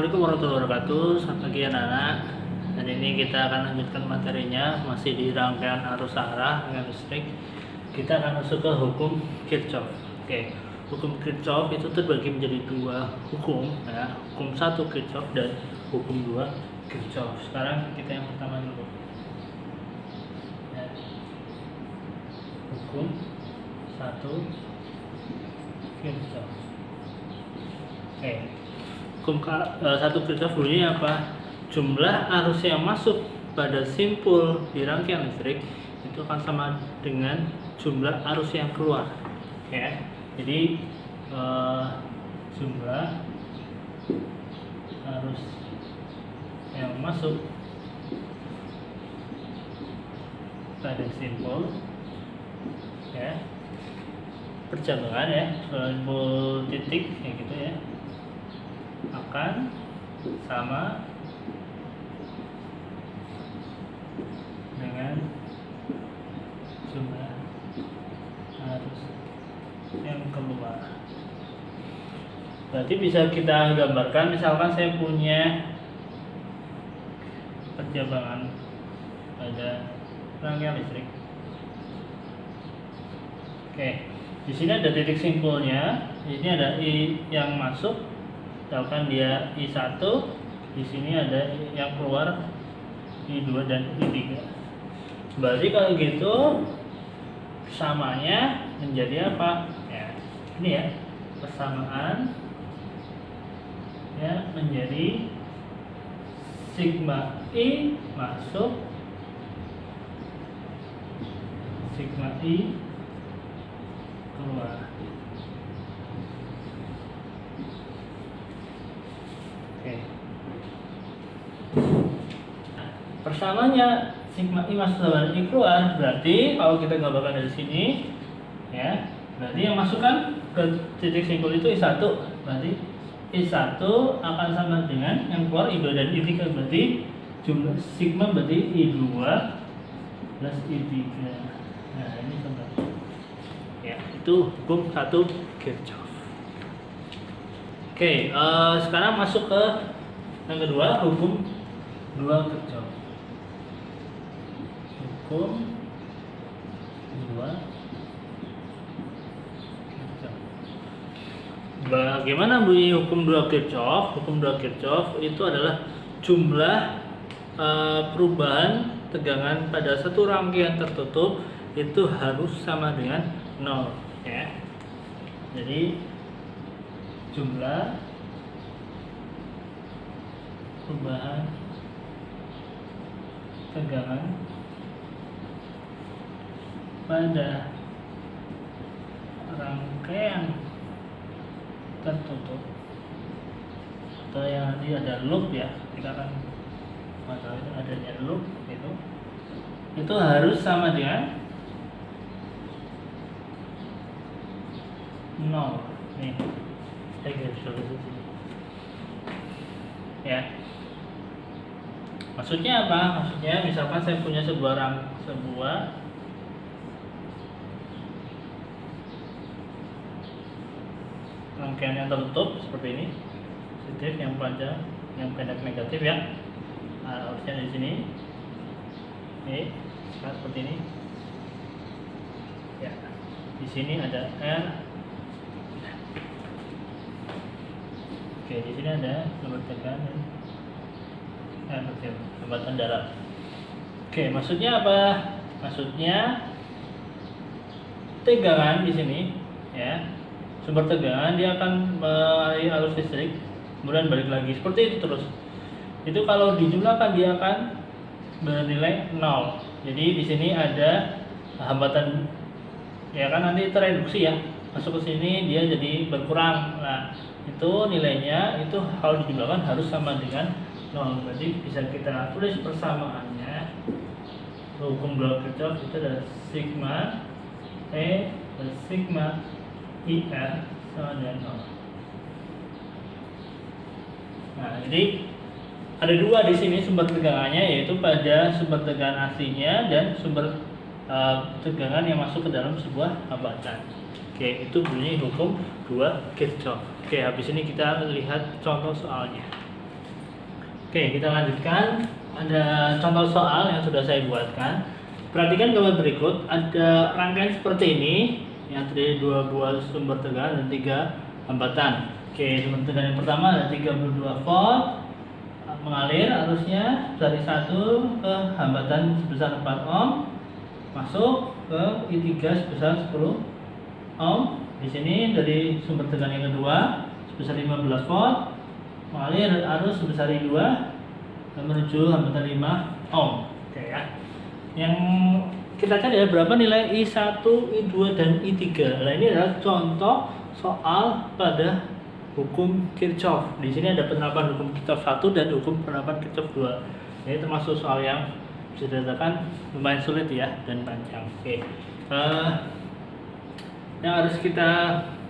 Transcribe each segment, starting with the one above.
Assalamualaikum warahmatullahi wabarakatuh. Selamat pagi anak-anak. Dan ini kita akan lanjutkan materinya masih di rangkaian arus arah dengan listrik. Kita akan masuk ke hukum Kirchhoff. Oke, hukum Kirchhoff itu terbagi menjadi dua hukum, ya. Hukum satu Kirchhoff dan hukum dua Kirchhoff. Sekarang kita yang pertama dulu. Ya. Hukum satu Kirchhoff. Oke. Hukum satu Kirchhoff bunyinya apa? Jumlah arus yang masuk pada simpul di rangkaian listrik itu akan sama dengan jumlah arus yang keluar. Oke. Jadi jumlah arus yang masuk pada simpul, ya, perjalanan, ya, simpul titik kayak gitu, ya, akan sama dengan jumlah arus yang keluar. Berarti bisa kita gambarkan, misalkan saya punya perjabangan pada rangkaian listrik. Oke, di sini ada titik simpulnya, di sini ada I yang masuk, misalkan dia I1, di sini ada yang keluar I2 dan I3. Berarti kalau gitu samanya menjadi apa? Ya, ini ya, persamaan ya menjadi sigma I masuk, sigma I keluar. Oke. Persamanya sigma I masuk dan I keluar, berarti kalau kita gambarkan dari sini, ya, berarti yang masukkan ke titik simpul itu I1, berarti I1 akan sama dengan yang keluar I2 dan I3, berarti jumlah sigma berarti I2 plus I3. Nah, ini contohnya. Ya, itu hukum satu Kirchhoff. Oke, sekarang masuk ke yang kedua, hukum dua Kirchhoff. Hukum dua Kirchhoff. Bagaimana bunyi hukum dua Kirchhoff? Hukum dua Kirchhoff itu adalah jumlah perubahan tegangan pada satu rangkaian tertutup itu harus sama dengan 0, ya. Jadi jumlah perubahan tegangan pada rangkaian tertutup atau yang nanti ada loop, ya, kita akan masalah itu adanya loop itu harus sama dengan 0. Nih, saya garis dulu sini. Ya. Maksudnya apa? Maksudnya misalkan saya punya sebuah rangkaian yang tertutup seperti ini, positif, yang panjang, yang pendek negatif, ya. Nah, harusnya di sini. Ini seperti ini. Ya. Di sini ada R. Oke, di sini ada sumber tegangan dan hambatan darat. Oke, maksudnya apa? Maksudnya tegangan di sini, ya, sumber tegangan dia akan mengaliri arus listrik, kemudian balik lagi seperti itu terus. Itu kalau dijumlahkan dia akan bernilai 0. Jadi di sini ada hambatan, ya kan, nanti tereduksi, ya, masuk ke sini dia jadi berkurang. Nah, itu nilainya itu kalau dijumlahkan harus sama dengan 0. Berarti bisa kita tulis persamaannya, hukum dua Kirchhoff itu adalah sigma E dan sigma IR sama dengan 0. Nah, jadi ada dua di sini sumber tegangannya, yaitu pada sumber tegangan aslinya dan sumber tegangan yang masuk ke dalam sebuah hambatan. Oke, itu bunyi hukum 2 Kirchhoff. Oke, habis ini kita lihat contoh soalnya. Oke, kita lanjutkan. Ada contoh soal yang sudah saya buatkan. Perhatikan gambar berikut. Ada rangkaian seperti ini, yang terdiri 2 buah sumber tegangan dan 3 hambatan. Oke, sumber tegangan yang pertama ada 32 volt mengalir arusnya dari 1 ke hambatan sebesar 4 ohm masuk ke I3 sebesar 10 ohm. Di sini dari sumber tegangan yang kedua sebesar 15 volt mengalir arus sebesar I2 dan menuju hambatan 5 ohm. Oke ya. Yang kita cari adalah berapa nilai I1, I2 dan I3. Nah, ini adalah contoh soal pada hukum Kirchhoff. Di sini ada penerapan hukum Kirchhoff 1 dan hukum penerapan Kirchhoff 2. Ini termasuk soal yang bisa dikatakan lumayan sulit ya dan panjang. Oke. Yang harus kita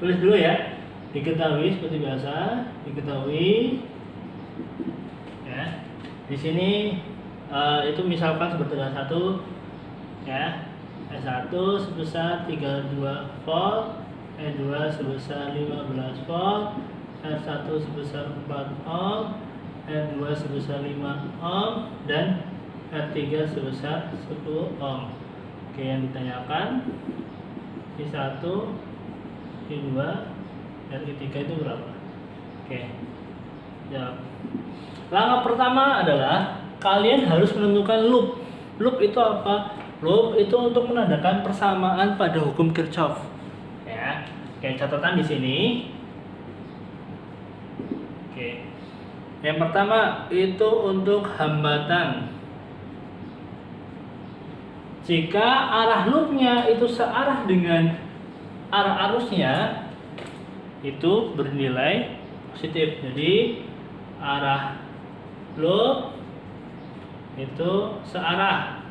tulis dulu ya. Diketahui seperti biasa, diketahui ya. Di sini itu misalkan sumber tegangan 1 ya. S1 sebesar 32 volt, E2 sebesar 15 volt, R1 sebesar 4 ohm, R2 sebesar 5 ohm, dan R3 sebesar 10 ohm. Oke, yang ditanyakan I1, I2, dan I3 itu berapa? Oke, jawab. Langkah pertama adalah kalian harus menentukan loop. Loop itu apa? Loop itu untuk menandakan persamaan pada hukum Kirchhoff. Ya, oke, catatan di sini. Oke, yang pertama itu untuk hambatan. Jika arah loopnya itu searah dengan arah arusnya, itu bernilai positif. Jadi arah loop itu searah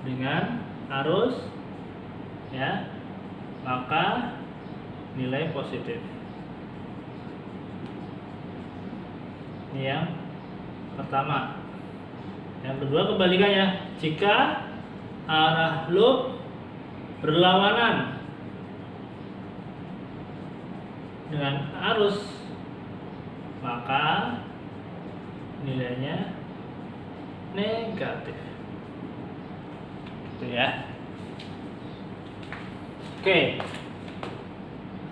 dengan arus ya, maka nilai positif. Ini yang pertama. Yang kedua kebalikannya, jika arah loop berlawanan dengan arus, maka nilainya negatif. Gitu ya. Oke.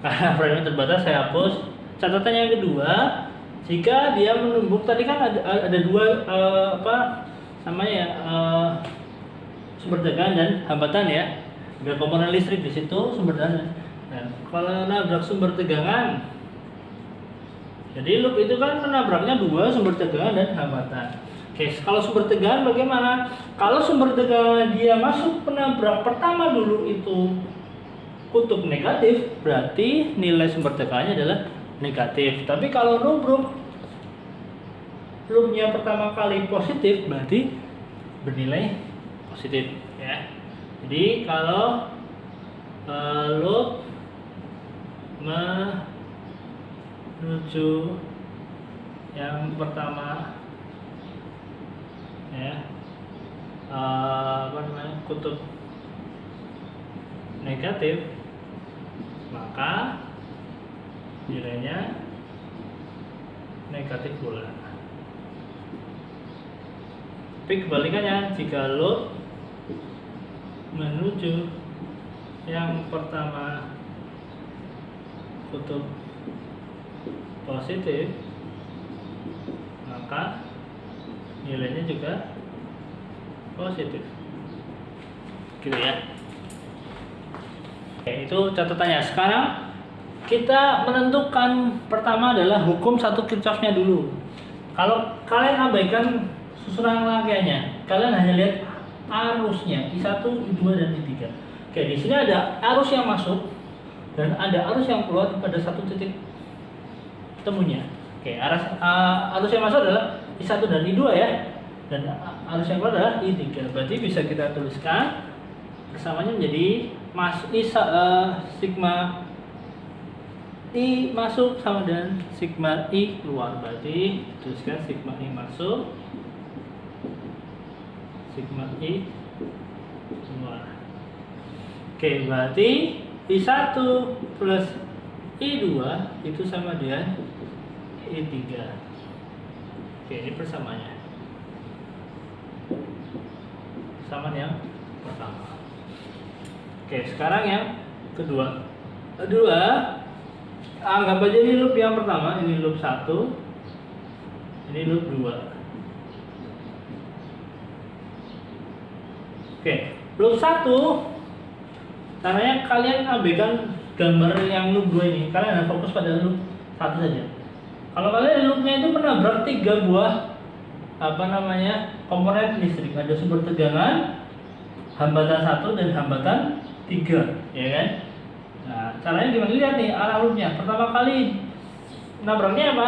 Karena frame terbatas saya hapus. Catatan yang kedua, jika dia menumbuk, tadi kan ada dua sumber tegangan dan hambatan ya. Ada komponen listrik di situ, sumber tegangan. Nah, kalau nabrak sumber tegangan, jadi loop itu kan menabraknya 2 sumber tegangan dan hambatan. Oke, kalau sumber tegangan bagaimana? Kalau sumber tegangan dia masuk penabrak pertama dulu itu kutub negatif, berarti nilai sumber tegangannya adalah negatif. Tapi kalau loopnya pertama kali positif, berarti bernilai positif ya. Jadi kalau loop menuju yang pertama ya, kutub negatif, maka nilainya negatif pula. Tapi kebalikannya, jika loop menuju yang pertama kutub positif, maka nilainya juga positif. Gitu ya. Oke, itu catatannya. Sekarang kita menentukan pertama adalah hukum 1 Kirchhoff-nya dulu. Kalau kalian abaikan susunan rangkaiannya, kalian hanya lihat arusnya I1, I2 dan I3. Oke, di sini ada arus yang masuk dan ada arus yang keluar pada satu titik temunya. Oke, arus yang masuk adalah I1 dan I2 ya, dan arus yang keluar adalah I3. Berarti bisa kita tuliskan persamanya menjadi sigma I masuk sama dengan sigma I keluar. Berarti tuliskan sigma I masuk, sigma I keluar. Oke, berarti I1 plus I2 itu sama dengan I3. Oke, ini persamaannya. Persamaan yang pertama. Oke, sekarang yang kedua. Anggap aja ini loop yang pertama, ini loop 1, ini loop 2. Oke, loop 1, caranya kalian abaikan gambar yang loop 2 ini. Kalian harus fokus pada loop 1 saja. Kalau kalian loopnya itu menabrak 3 buah komponen listrik. Ada sumber tegangan, hambatan 1 dan hambatan 3, ya kan? Nah, caranya gimana? Lihat nih arah loopnya. Pertama kali nabraknya apa?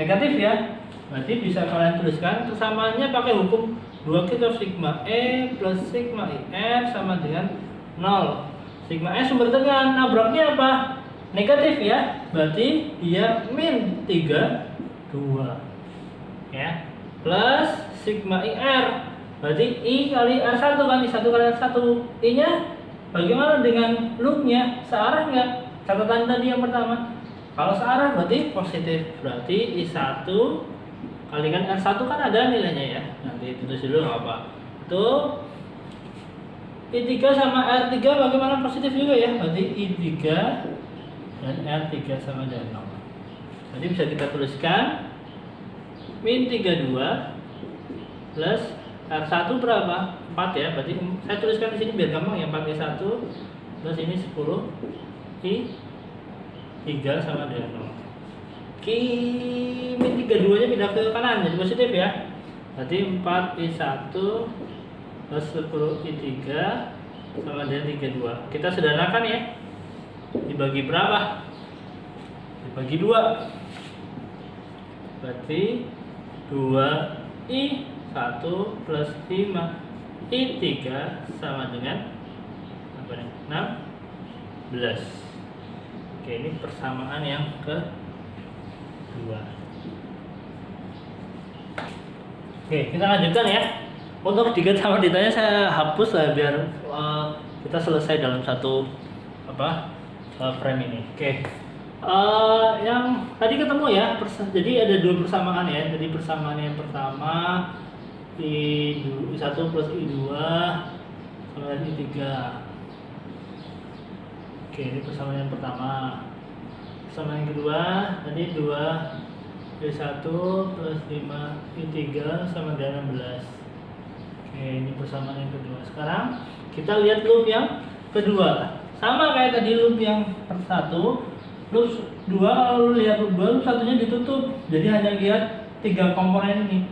Negatif ya. Berarti bisa kalian tuliskan persamaannya pakai hukum 2 Kirchhoff sigma E plus sigma IR sama dengan 0. Sigma E sumber tegangan, nabraknya apa? Negatif ya. Berarti dia min 3, 2. Ya. Plus sigma IR. Berarti I kali R1 kan, I1 kali R1. I-nya bagaimana dengan loopnya? Searah nggak? Catatan tadi yang pertama. Kalau searah berarti positif. Berarti I1 kalikan R1 kan ada nilainya ya. Nanti tulis dulu nggak apa. Itu I3 sama R3 bagaimana? Positif juga ya. Berarti I3 dan R3 sama dengan 0. Jadi bisa kita tuliskan min 32 plus R1 berapa? 4 ya. Berarti saya tuliskan di sini biar gampang ya. 4 I1 plus ini 10 I3 sama dengan 0. Min 32 nya pindah ke kanan jadi positif ya. Berarti 4 I1 plus 10 I3 sama dengan 32. Kita sederhanakan ya. Dibagi berapa? Dibagi 2. Berarti 2 I1 plus 5 I3 sama dengan apa nih? 16. Oke, ini persamaan yang kedua. Oke, kita lanjutkan ya. Untuk dikit sama ditanya saya hapus lah biar kita selesai dalam satu frame ini. Oke. Yang tadi ketemu ya, jadi ada 2 persamaan ya. Jadi persamaan yang pertama I1 plus I2 sama dengan I3. Oke, ini persamaan yang pertama. Persamaan yang kedua tadi 2 I1 plus 5 I3 sama dengan 16. Oke, ini persamaan yang kedua. Sekarang kita lihat loop yang kedua. Sama kayak tadi loop yang satu. Loop 2, kalau lihat loop 2, loop satunya ditutup. Jadi hanya lihat 3 komponen ini.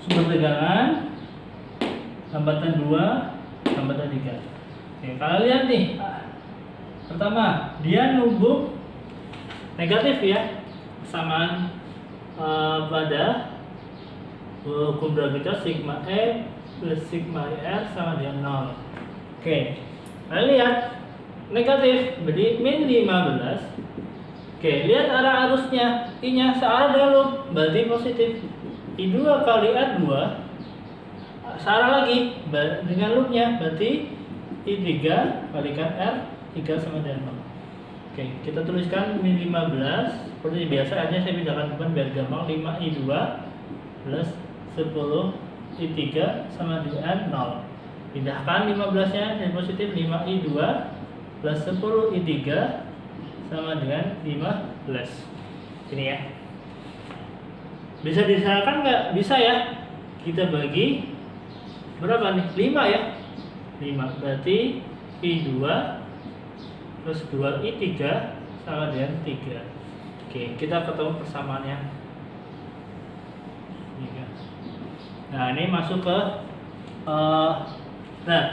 Sumber tegangan, hambatan 2, hambatan 3. Oke, kalau lihat nih. Pertama, dia nubuk negatif ya. Persamaan pada hukum Bragg sigma E plus sigma IR sama dengan 0. Oke. Nah, lihat negatif, berarti min 15. Oke, lihat arah arusnya, I-nya searah dengan loop, berarti positif. I2 kali R2 searah lagi dengan loopnya, berarti I3 kalikan R3 sama dengan 0. Oke, kita tuliskan min 15. Seperti biasa aja saya pindahkan depan biar gampang. 5 I2 plus 10 I3 sama dengan 0. Pindahkan 15 nya jadi positif. 5 I2 plus 10 I3 sama dengan 15. Ini ya. Bisa disamakan nggak? Bisa ya. Kita bagi berapa nih? 5 ya. 5 berarti I2 plus 2 I3 sama dengan 3. Oke, kita ketemu persamaannya. Nah, ini masuk ke nah,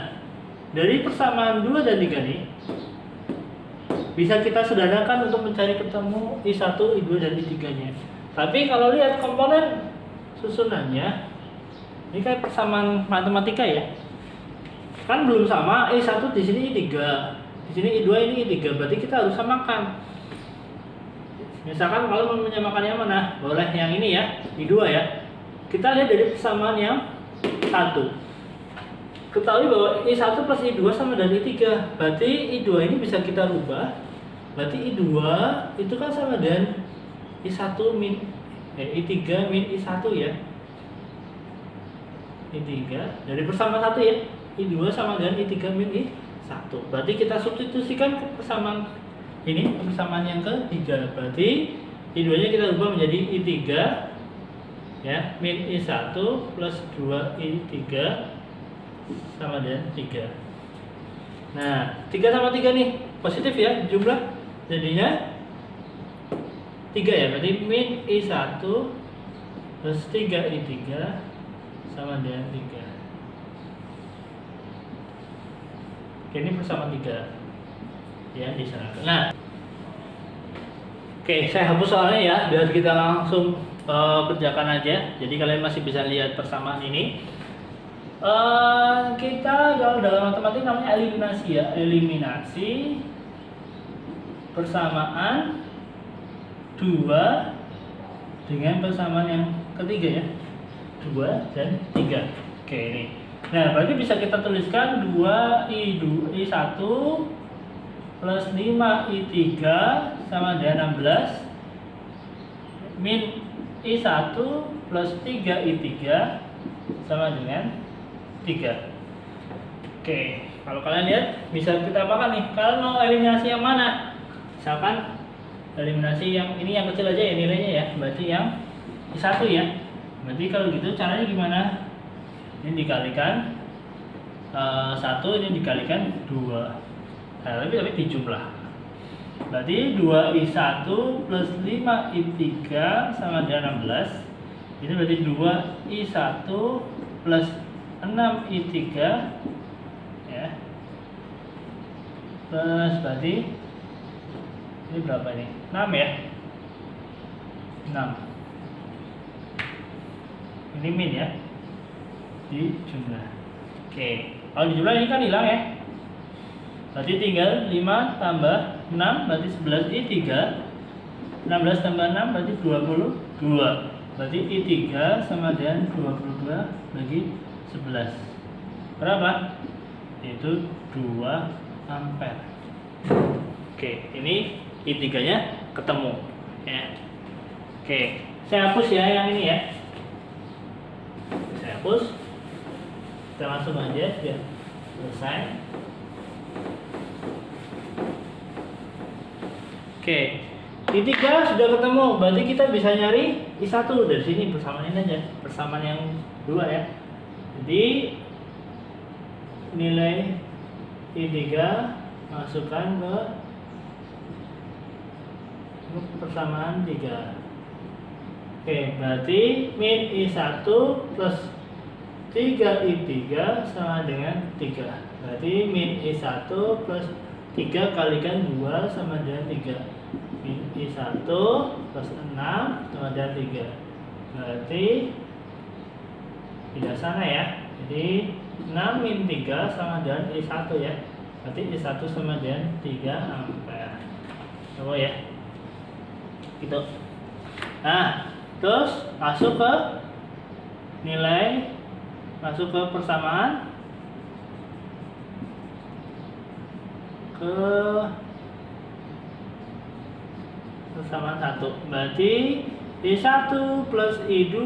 dari persamaan 2 dan 3 nih bisa kita sederhanakan untuk mencari ketemu I1, I2 dan I3 nya. Tapi kalau lihat komponen susunannya ini kayak persamaan matematika ya. Kan belum sama, I1 di sini I3. Di sini I2 ini I3, berarti kita harus samakan. Misalkan kalau mau menyamakan yang mana? Boleh yang ini ya, I2 ya. Kita lihat dari persamaan yang 1. Ketahui bahwa I1 plus I2 sama dengan I3. Berarti I2 ini bisa kita rubah. Berarti I2 itu kan sama dengan I1 min I3 min I1 ya. I3 dari persamaan 1 ya. I2 sama dengan I3 min I1. Berarti kita substitusikan ke persamaan ini, persamaan yang ketiga. Berarti I2 nya kita ubah menjadi I3 ya, min I1 plus 2I3 sama dengan 3. Nah, 3 sama 3 nih positif ya jumlah, jadinya 3 ya. Berarti min I1 plus 3I3 sama dengan 3. Oke, ini persamaan 3 ya diserahkan. Nah, oke, saya hapus soalnya ya, biar kita langsung kerjakan aja. Jadi kalian masih bisa lihat persamaan ini. Kita kalau dalam matematik namanya eliminasi ya, eliminasi persamaan 2 dengan persamaan yang ketiga ya, 2 dan 3. Oke, ini. Nah, berarti bisa kita tuliskan 2I1 plus 5I3 sama dengan 16 min I1 plus 3I3 sama dengan 3. Oke, kalau kalian lihat bisa kita apakan nih? Kalian mau eliminasi yang mana? Misalkan eliminasi yang ini yang kecil aja ya nilainya ya, berarti yang I1 ya. Berarti kalau gitu caranya gimana? Ini dikalikan 1, ini dikalikan 2. Nah, tapi dijumlah. Berarti 2I1 plus 5I3 sama dengan 16. Ini berarti 2I1 plus 6I3 ya. Plus berarti ini berapa ini? 6 ya. 6. Ini min ya. Di jumlah. Oke. Kalau di jumlah ini kan hilang ya. Berarti tinggal 5 tambah 6 berarti 11I3. 16 tambah 6 berarti 22. Berarti I3 sama dengan 22 bagi 11. Berapa? Itu 2 ampere. Oke, ini I3-nya ketemu ya. Oke, saya hapus ya yang ini ya. Saya hapus. Kita langsung aja biar selesai. Oke, I3 sudah ketemu, berarti kita bisa nyari I1 dari sini, persamaan ini aja, persamaan yang 2 ya. Jadi nilai I3 masukkan ke persamaan 3. Oke, berarti min I1 plus 3I3 sama dengan 3. Berarti min I1 plus 3 kalikan 2 sama dengan 3. Min I1 plus 6 sama dengan 3. Berarti tidak sana ya. Jadi 6 min 3 sama dengan I1 ya. Berarti I1 sama dengan 3 ampere. Coba ya. Gitu. Nah, terus masuk ke nilai, masuk ke persamaan ke persamaan 1. Berarti I1 plus I2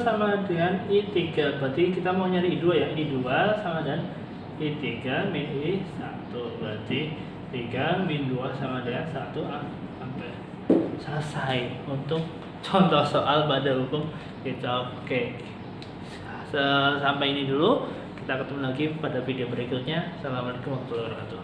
sama dengan I3. Berarti kita mau nyari I2 ya. I2 sama dengan I3 min I1. Berarti 3 min 2 sama dengan 1 ampere. Selesai untuk contoh soal pada hukum kita. Oke. Sampai ini dulu. Kita ketemu lagi pada video berikutnya. Assalamualaikum warahmatullahi wabarakatuh.